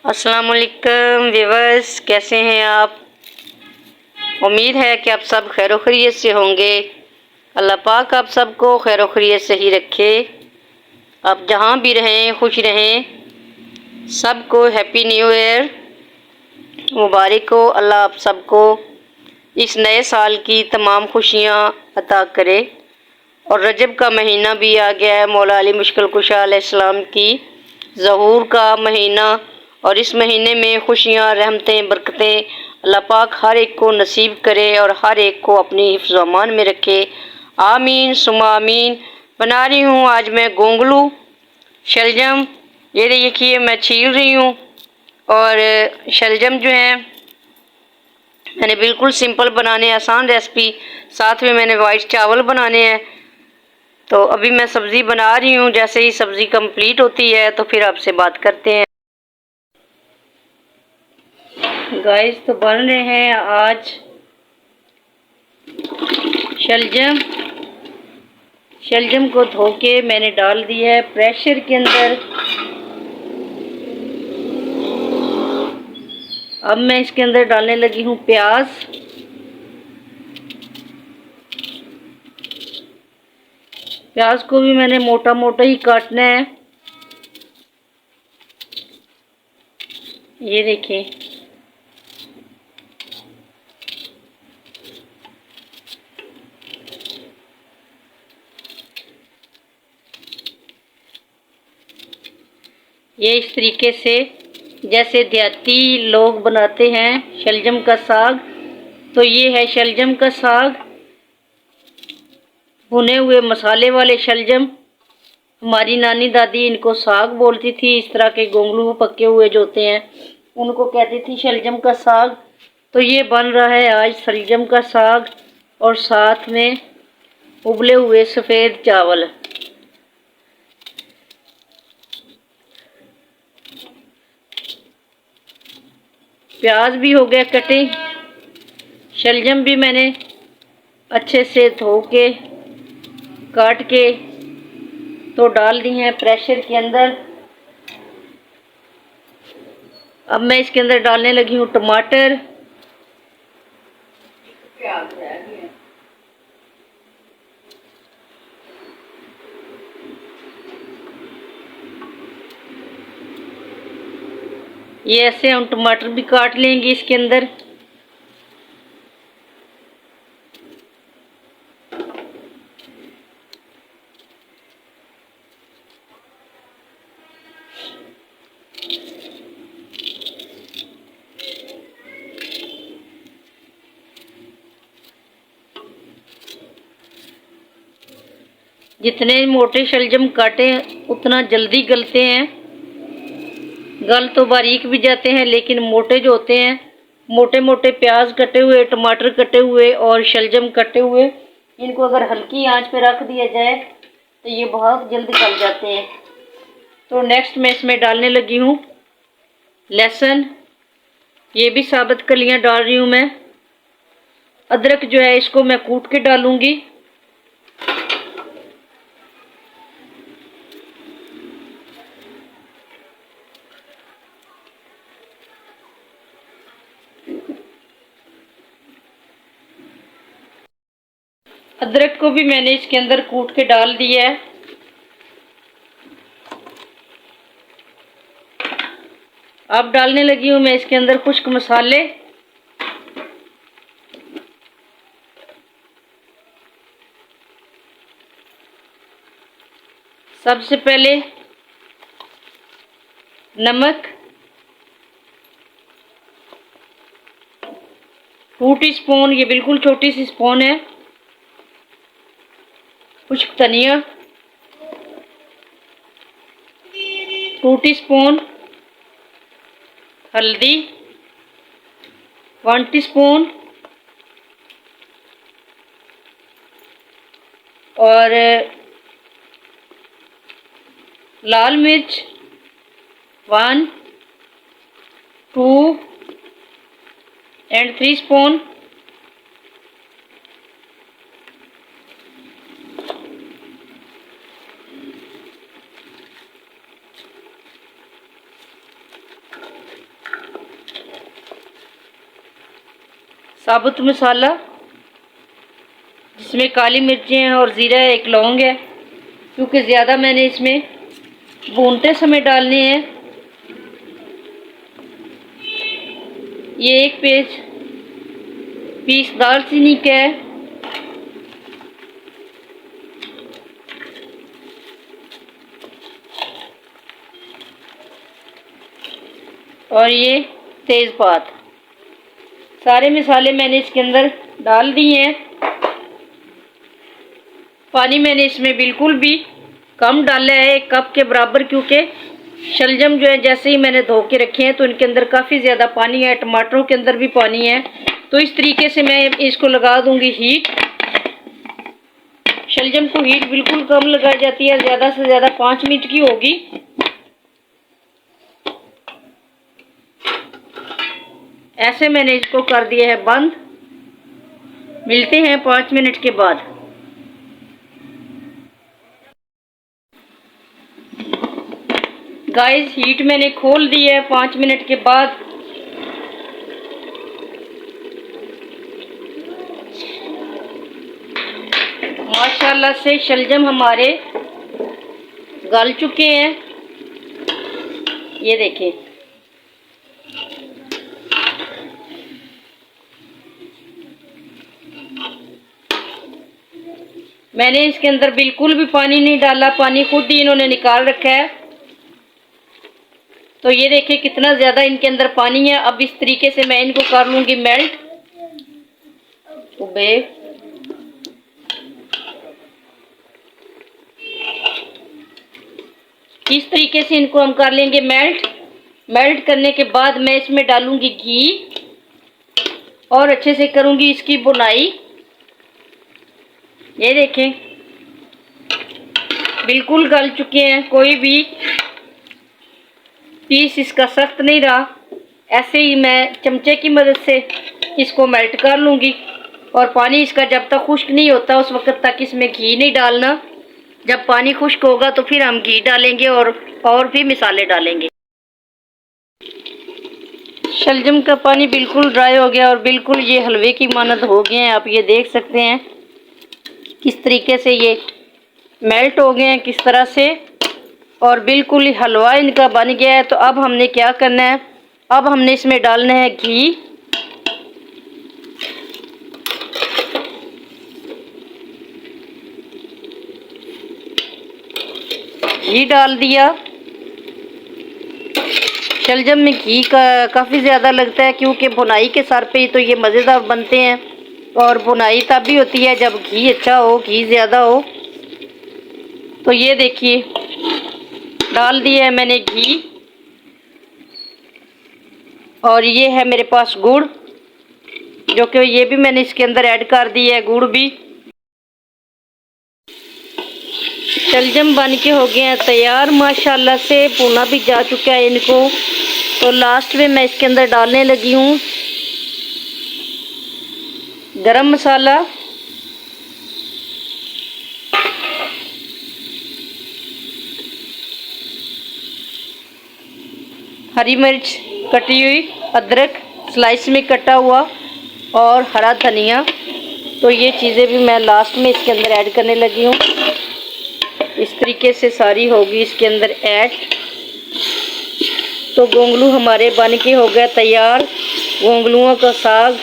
अस्सलाम वालेकुम व्यूअर्स, कैसे हैं आप। उम्मीद है कि आप सब खैर खैरियत से होंगे। अल्लाह पाक आप सबको खैर खैरियत से ही रखे। आप जहाँ भी रहें खुश रहें। सबको हैप्पी न्यू ईयर मुबारक हो। अल्लाह आप सबको इस नए साल की तमाम खुशियाँ अता करे। और रजब का महीना भी आ गया है, मौला अली मुश्किल कुशा अलैहिस्सलाम की ज़हूर का महीना। और इस महीने में खुशियाँ, रहमतें, बरकतें अल्लाह पाक हर एक को नसीब करे और हर एक को अपनी हिफ्ज़ अमान में रखे। आमीन सुमा आमीन। बना रही हूँ आज मैं गोंगलू शलजम। ये देखिए मैं छील रही हूँ। और शलजम जो है मैंने बिल्कुल सिंपल बनाने, आसान रेसिपी। साथ में मैंने वाइट चावल बनाने हैं। तो अभी मैं सब्ज़ी बना रही हूँ। जैसे ही सब्ज़ी कंप्लीट होती है तो फिर आपसे बात करते हैं। गाइस तो बन रहे हैं आज शलजम। शलजम को धो के मैंने डाल दिया है प्रेशर के अंदर। अब मैं इसके अंदर डालने लगी हूँ प्याज। प्याज को भी मैंने मोटा मोटा ही काटना है। ये देखिए ये इस तरीके से जैसे देहाती लोग बनाते हैं शलजम का साग। तो ये है शलजम का साग, भुने हुए मसाले वाले शलजम। हमारी नानी दादी इनको साग बोलती थी। इस तरह के गोंगलू पके हुए जो होते हैं उनको कहती थी शलजम का साग। तो ये बन रहा है आज शलजम का साग और साथ में उबले हुए सफ़ेद चावल। प्याज भी हो गया कटिंग। शलजम भी मैंने अच्छे से धो के काट के तो डाल दी हैं प्रेशर के अंदर। अब मैं इसके अंदर डालने लगी हूँ टमाटर। ये ऐसे हम टमाटर भी काट लेंगे इसके अंदर। जितने मोटे शलजम काटे उतना जल्दी गलते हैं। गल तो बारीक भी जाते हैं लेकिन मोटे जो होते हैं, मोटे मोटे प्याज कटे हुए, टमाटर कटे हुए और शलजम कटे हुए, इनको अगर हल्की आंच पे रख दिया जाए तो ये बहुत जल्दी गल जाते हैं। तो नेक्स्ट मैं इसमें डालने लगी हूँ लहसुन। ये भी साबुत कलियाँ डाल रही हूँ मैं। अदरक जो है इसको मैं कूट के डालूंगी। अदरक को भी मैंने इसके अंदर कूट के डाल दिया है। अब डालने लगी हूँ मैं इसके अंदर खुश्क मसाले। सबसे पहले नमक 2 टीस्पून, ये बिल्कुल छोटी सी स्पून है। खुश्क धनिया 2 टीस्पून। हल्दी 1 टीस्पून। और लाल मिर्च 1, 2 and 3 स्पून। साबुत मसाला, जिसमें काली मिर्चें हैं और ज़ीरा है, एक लौंग है, क्योंकि ज़्यादा मैंने इसमें भूनते समय डालने हैं। ये एक पीस दालचीनी का है, और ये तेज़पात। सारे मसाले मैंने इसके अंदर डाल दिए हैं। पानी मैंने इसमें बिल्कुल भी कम डाला है, 1 कप के बराबर, क्योंकि शलजम जो है जैसे ही मैंने धो के रखे हैं तो इनके अंदर काफ़ी ज़्यादा पानी है, टमाटरों के अंदर भी पानी है। तो इस तरीके से मैं इसको लगा दूंगी हीट। शलजम को हीट बिल्कुल कम लगाई जाती है, ज़्यादा से ज़्यादा 5 मिनट की होगी। ऐसे मैंने इसको कर दिया है बंद। मिलते हैं 5 मिनट के बाद। गाइस, हीट मैंने खोल दी है 5 मिनट के बाद। माशाल्लाह से शलजम हमारे गल चुके हैं। ये देखें, मैंने इसके अंदर बिल्कुल भी पानी नहीं डाला, पानी खुद ही इन्होंने निकाल रखा है। तो ये देखें कितना ज़्यादा इनके अंदर पानी है। अब इस तरीके से मैं इनको कर लूँगी मेल्ट। इस तरीके से इनको हम कर लेंगे मेल्ट। मेल्ट करने के बाद मैं इसमें डालूँगी घी और अच्छे से करूँगी इसकी बुनाई। ये देखें बिल्कुल गल चुके हैं, कोई भी पीस इसका सख्त नहीं रहा। ऐसे ही मैं चमचे की मदद से इसको मेल्ट कर लूँगी। और पानी इसका जब तक खुश्क नहीं होता उस वक्त तक इसमें घी नहीं डालना। जब पानी खुश्क होगा तो फिर हम घी डालेंगे और भी मसाले डालेंगे। शलजम का पानी बिल्कुल ड्राई हो गया और बिल्कुल ये हलवे की मानद हो गए हैं। आप ये देख सकते हैं किस तरीके से ये मेल्ट हो गए हैं, किस तरह से, और बिल्कुल ही हलवा इनका बन गया है। तो अब हमने क्या करना है, अब हमने इसमें डालना है घी। घी डाल दिया। शलजम में घी का काफ़ी ज़्यादा लगता है, क्योंकि भुनाई के सर पे ही तो ये मज़ेदार बनते हैं। और भुनाई तब भी होती है जब घी अच्छा हो, घी ज़्यादा हो। तो ये देखिए डाल दिया है मैंने घी। और ये है मेरे पास गुड़, जो कि ये भी मैंने इसके अंदर ऐड कर दिया है, गुड़ भी। शलजम बन के हो गए हैं तैयार। माशाल्लाह से भुना भी जा चुका है इनको। तो लास्ट में मैं इसके अंदर डालने लगी हूँ गरम मसाला, हरी मिर्च कटी हुई, अदरक स्लाइस में कटा हुआ और हरा धनिया। तो ये चीज़ें भी मैं लास्ट में इसके अंदर ऐड करने लगी हूँ। इस तरीके से सारी होगी इसके अंदर ऐड। तो गोंगलू हमारे बन के हो गया तैयार। गोंगलुओं का साग,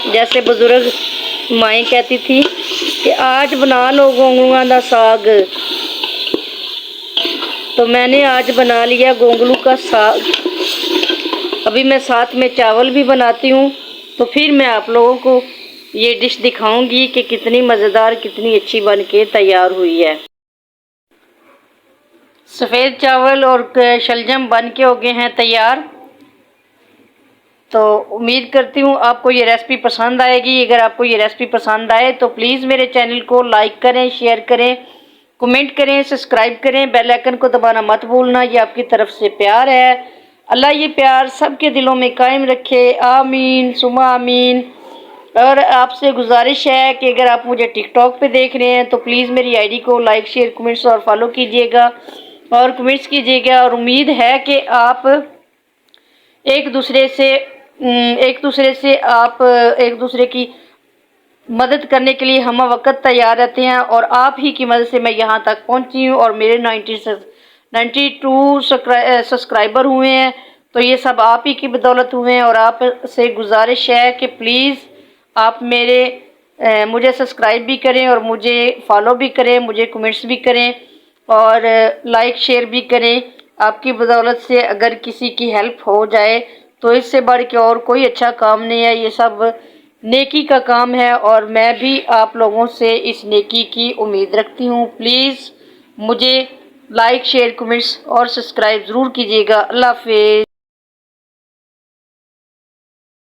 जैसे बुजुर्ग माएँ कहती थी कि आज बना लो गोंगलुओं का साग, तो मैंने आज बना लिया गोंगलू का साग। अभी मैं साथ में चावल भी बनाती हूँ। तो फिर मैं आप लोगों को ये डिश दिखाऊंगी कि कितनी मज़ेदार, कितनी अच्छी बन के तैयार हुई है। सफ़ेद चावल और शलजम बन के हो गए हैं तैयार। तो उम्मीद करती हूँ आपको ये रेसिपी पसंद आएगी। अगर आपको ये रेसिपी पसंद आए तो प्लीज़ मेरे चैनल को लाइक करें, शेयर करें, कमेंट करें, सब्सक्राइब करें, बेल आइकन को दबाना मत भूलना। ये आपकी तरफ से प्यार है। अल्लाह ये प्यार सबके दिलों में कायम रखे, आमीन सुमा आमीन। और आपसे गुजारिश है कि अगर आप मुझे टिकटॉक पे देख रहे हैं तो प्लीज़ मेरी आईडी को लाइक, शेयर, कमेंट्स और फॉलो कीजिएगा और कमेंट्स कीजिएगा। और उम्मीद है कि आप एक दूसरे से एक दूसरे से आप एक दूसरे की मदद करने के लिए हम वक्त तैयार रहते हैं और आप ही की मदद से मैं यहाँ तक पहुँची हूँ और मेरे 92 सब्सक्राइबर हुए हैं। तो ये सब आप ही की बदौलत हुए हैं और आप से गुजारिश है कि प्लीज़ आप मुझे सब्सक्राइब भी करें और मुझे फॉलो भी करें, मुझे कमेंट्स भी करें और लाइक शेयर भी करें। आपकी बदौलत से अगर किसी की हेल्प हो जाए तो इससे बढ़ के और कोई अच्छा काम नहीं है। ये सब नेकी का काम है और मैं भी आप लोगों से इस नेकी की उम्मीद रखती हूँ। प्लीज़ मुझे लाइक शेयर कमेंट्स और सब्सक्राइब ज़रूर कीजिएगा। अल्लाह हाफ़िज़।